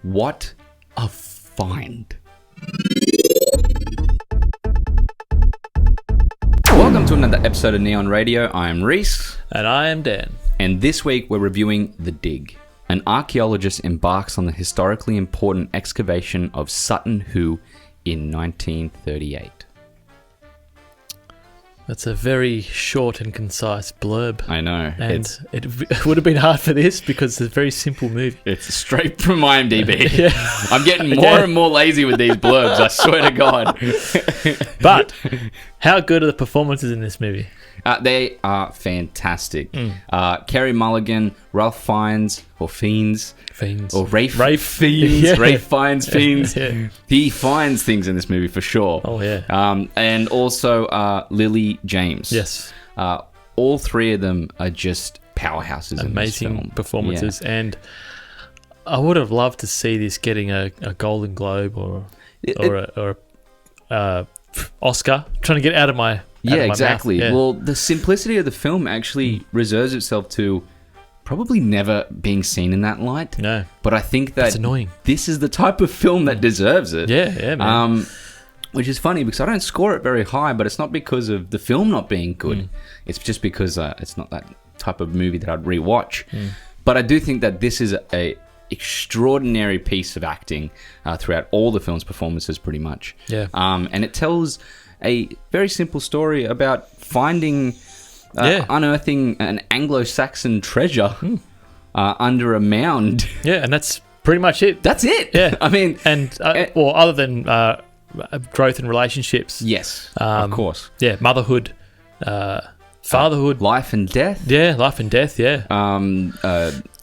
What a find. Welcome to another episode of Neon Radio. I am Reece. And I am Dan. And this week we're reviewing The Dig. An archaeologist embarks on the historically important excavation of Sutton Hoo in 1938. That's a very short and concise blurb. I know. And it would have been hard for this because it's a very simple movie. It's straight from IMDb. Yeah. I'm getting more and more lazy with these blurbs, I swear to God. But how good are the performances in this movie? They are fantastic. Carey Mulligan, Ralph Fiennes, or Fiennes. Or Rafe Fiennes. Yeah. Rafe Fiennes Fiennes. Yeah. He finds things in this movie for sure. Oh, yeah. And also Lily James. Yes. All three of them are just powerhouses in this film. Amazing performances. Yeah. And I would have loved to see this getting a Golden Globe or a Oscar. I'm trying to get out of my exactly. Yeah. Well, the simplicity of the film actually reserves itself to probably never being seen in that light. No. But I think that it's annoying. This is the type of film that deserves it. Yeah, man. Which is funny because I don't score it very high, but it's not because of the film not being good. It's just because it's not that type of movie that I'd rewatch. But I do think that this is a extraordinary piece of acting throughout all the film's performances, pretty much. Yeah. And it tells a very simple story about finding, unearthing an Anglo-Saxon treasure under a mound. Yeah, and that's pretty much it. That's it. Yeah. I mean... And, well, other than growth in relationships. Yes, of course. Yeah, motherhood, fatherhood. Life and death. Yeah, life and death, yeah.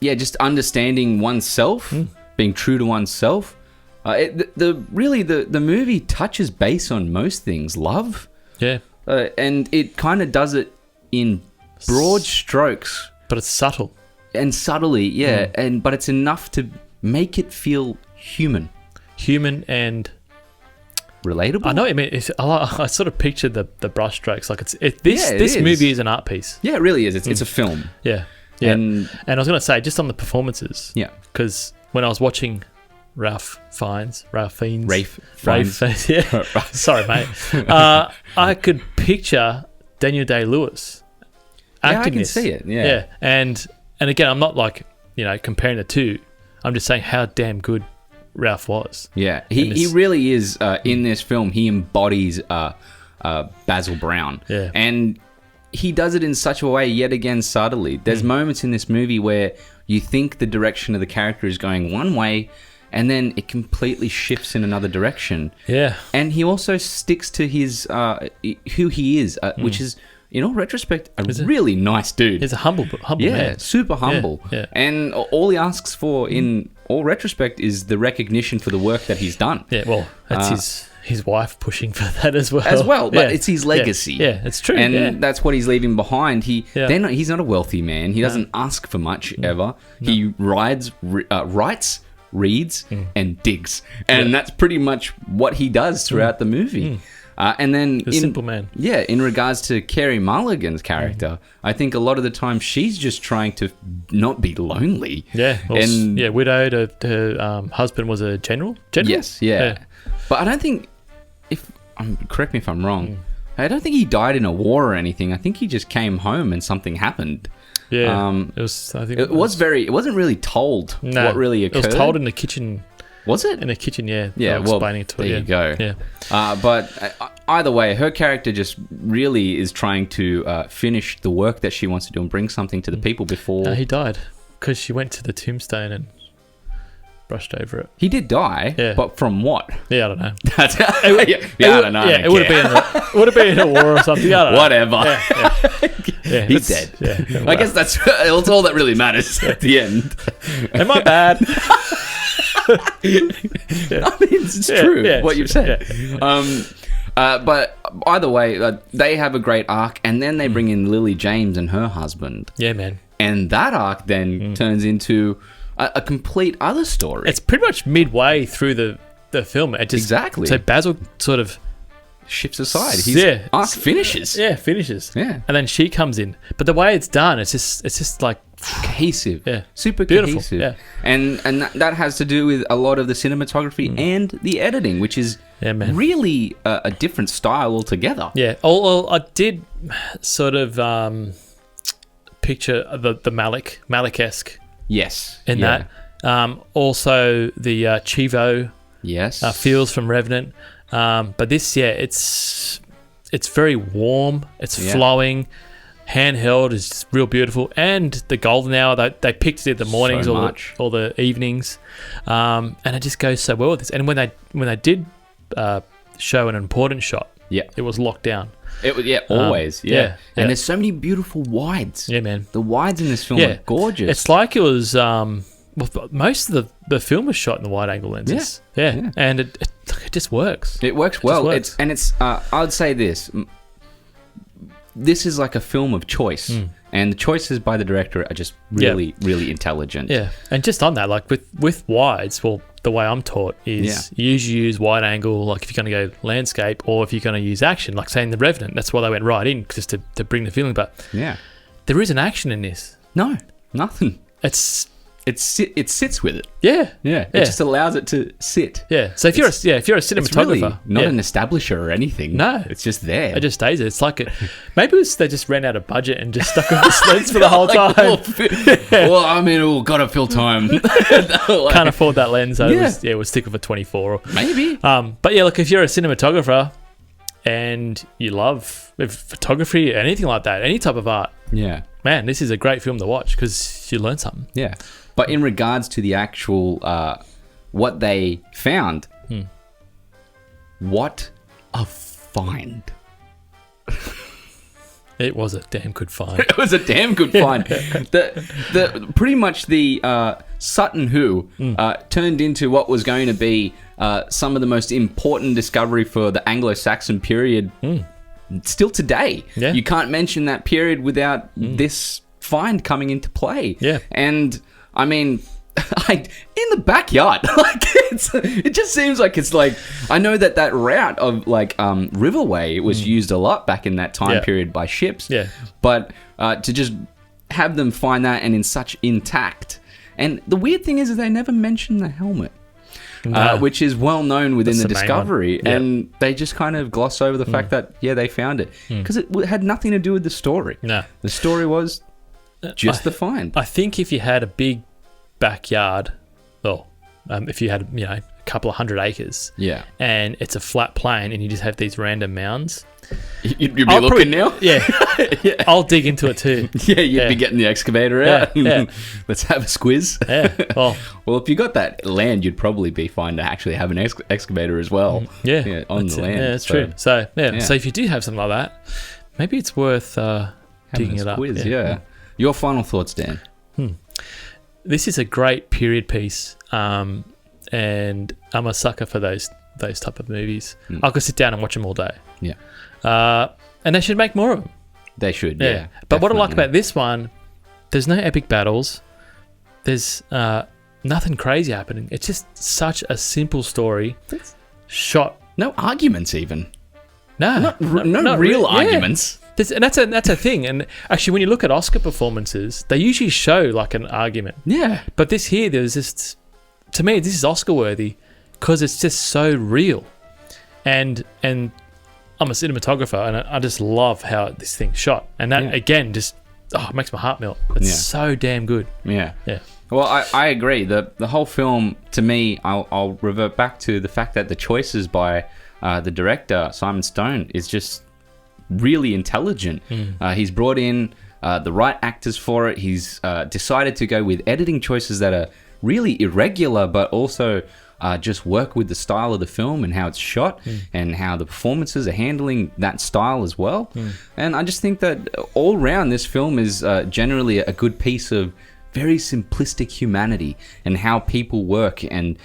Just understanding oneself, being true to oneself. The movie touches base on most things. Love. Yeah. And it kind of does it in broad strokes. But it's subtle. And subtly, yeah. But it's enough to make it feel human. Human and... relatable. I know. I mean, I sort of pictured the brushstrokes. Like this movie is an art piece. Yeah, it really is. It's a film. Yeah, yeah. And I was going to say just on the performances. Yeah. Because when I was watching Rafe Fiennes. Yeah. Sorry, mate. I could picture Daniel Day-Lewis acting this. I can see it. Yeah. Yeah. And again, I'm not like comparing the two. I'm just saying how damn good Ralph was. Yeah, he really is in this film. He embodies Basil Brown. Yeah. And he does it in such a way, yet again, subtly. There's moments in this movie where you think the direction of the character is going one way, and then it completely shifts in another direction. Yeah. And he also sticks to his who he is, which is, in all retrospect, a really nice dude. He's a humble man. Yeah, super humble. Yeah. And all he asks for in all retrospect is the recognition for the work that he's done. Yeah, well, that's his wife pushing for that as well. But it's his legacy. Yeah, it's true. And that's what he's leaving behind. He's not a wealthy man. He doesn't ask for much ever. No. He writes, reads, and digs. And that's pretty much what he does throughout the movie. And then a simple man. Yeah, in regards to Carey Mulligan's character, I think a lot of the time she's just trying to not be lonely. Yeah, widowed. Her husband was a general. Yes, yeah. But I don't think, correct me if I'm wrong, I don't think he died in a war or anything. I think he just came home and something happened. Yeah, it was. I think it wasn't really told what really occurred. It was told in the kitchen. Was it? In the kitchen, yeah. Yeah, explaining to there you go. Yeah. But either way, her character just really is trying to finish the work that she wants to do and bring something to the people before... No, he died because she went to the tombstone and brushed over it. He did die, but from what? Yeah, I don't know. I don't know. Yeah, it would have been in a war or something. I don't know. Whatever. Yeah, he's dead. Yeah, I guess that's all that really matters at the end. Am I bad? I mean, it's true what you've said. But either way, they have a great arc, and then they bring in Lily James and her husband. Yeah, man. And that arc then turns into a complete other story. It's pretty much midway through the film. Exactly. So Basil sort of shifts aside. Yeah. Arc finishes. Yeah, finishes. Yeah. And then she comes in. But the way it's done, it's just like Cohesive. Yeah. Super Beautiful, cohesive. yeah. And that has to do with a lot of the cinematography and the editing, which is really a different style altogether. Yeah. Oh, I did sort of picture the Malik-esque Yes. in that. Also the Chivo Yes. feels from Revenant. But this, it's very warm. It's flowing. Handheld is real beautiful, and the golden hour they picked it in the mornings or the evenings, and it just goes so well with this. And when they did show an important shot, it was locked down. It was always. And there's so many beautiful wides. Yeah, man. The wides in this film are gorgeous. It's like it was. Most of the film was shot in the wide angle lenses. Yeah. And it just works. It works well. It's I would say this. This is like a film of choice, and the choices by the director are just really, really intelligent. Yeah, and just on that, like with wides, well, the way I'm taught is you use wide angle, like if you're going to go landscape, or if you're going to use action, like saying the Revenant. That's why they went right in, just to bring the feeling. But there isn't action in this. No, nothing. It sits with it. Yeah. It just allows it to sit. Yeah. So if you're a cinematographer, it's really not an establisher or anything. No, it's just there. It just stays there. It's like maybe they just ran out of budget and just stuck with the lens for the whole time. Well, I mean, gotta fill time. Can't afford that lens. So it was stick with a 24. Maybe. But yeah, look, if you're a cinematographer and you love photography, anything like that, any type of art, man, this is a great film to watch because you learn something. Yeah. But in regards to the actual, what they found, what a find. It was a damn good find. It was a damn good find. Pretty much the Sutton Hoo turned into what was going to be some of the most important discovery for the Anglo-Saxon period still today. Yeah. You can't mention that period without this find coming into play. Yeah. And I mean, in the backyard, like it just seems like it's like, I know that route of like Riverway was used a lot back in that time period by ships. Yeah. But to just have them find that and in such intact. And the weird thing is they never mention the helmet. No. Which is well known within the discovery, and they just kind of gloss over the fact that they found it because it had nothing to do with the story. No, the story was just the find. I think if you had a big backyard, if you had a couple of 100 acres, and it's a flat plain, and you just have these random mounds, you'd be looking now. Yeah, I'll dig into it too. You'd be getting the excavator out. Let's have a squiz. Well, if you got that land, you'd probably be fine to actually have an excavator as well. On the land. Yeah, that's true. So so if you do have something like that, maybe it's worth digging it up. Your final thoughts, Dan? This is a great period piece, and I'm a sucker for those type of movies. I could sit down and watch them all day. And they should make more of them. They should, But definitely. what I like about this one, there's no epic battles. There's nothing crazy happening. It's just such a simple story. Shot. No arguments even. No real arguments. And that's a thing. And actually, when you look at Oscar performances, they usually show like an argument. Yeah. But this here, there's just, to me, this is Oscar worthy because it's just so real. And I'm a cinematographer, and I just love how this thing's shot. And that again, just it makes my heart melt. It's so damn good. Yeah. Well, I agree. The whole film, to me, I'll revert back to the fact that the choices by the director Simon Stone is just really intelligent. He's brought in the right actors for it. He's decided to go with editing choices that are really irregular, but also just work with the style of the film and how it's shot and how the performances are handling that style as well. And I just think that all round this film is generally a good piece of very simplistic humanity and how people work and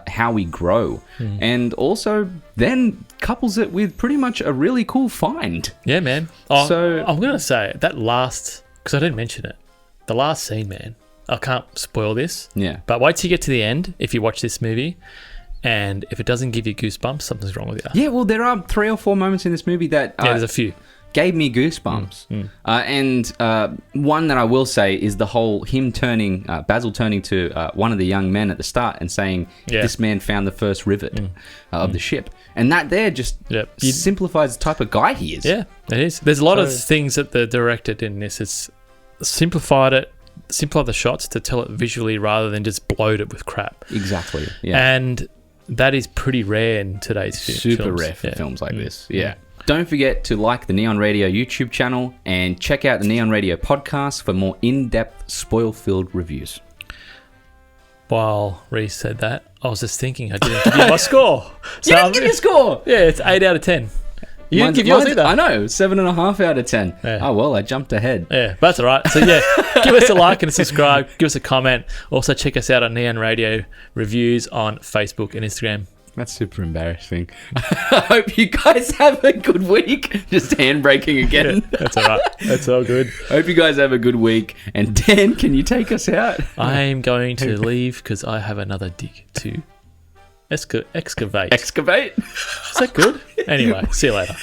how we grow. And also then couples it with pretty much a really cool find. Yeah, man. So I'm going to say that last, because I didn't mention it, the last scene, man, I can't spoil this. Yeah. But wait till you get to the end if you watch this movie And if it doesn't give you goosebumps, something's wrong with you. Yeah, well, there are 3 or 4 moments in this movie that There's a few. gave me goosebumps. And one that I will say is the whole Basil turning to one of the young men at the start and saying, this man found the first rivet of the ship. And that there just simplifies the type of guy he is. Yeah, it is. There's a lot of things that the director did in this. It's simplified the shots to tell it visually rather than just bloat it with crap. Exactly, yeah. And that is pretty rare in today's films. Super rare for films like this, yeah. Don't forget to like the Neon Radio YouTube channel and check out the Neon Radio podcast for more in-depth, spoil-filled reviews. While Reece said that, I was just thinking I didn't give you my score. So you didn't give me a score? Yeah, it's 8 out of 10. You didn't give yours either. I know, 7.5 out of 10. Yeah. Oh, well, I jumped ahead. Yeah, but that's all right. So, yeah, give us a like and a subscribe. Give us a comment. Also, check us out on Neon Radio Reviews on Facebook and Instagram. That's super embarrassing. I hope you guys have a good week. Just handbraking again. Yeah, that's all right. That's all good. Hope you guys have a good week. And Dan, can you take us out? I'm going to leave because I have another dig to excavate. Excavate? Is that good? Anyway, see you later.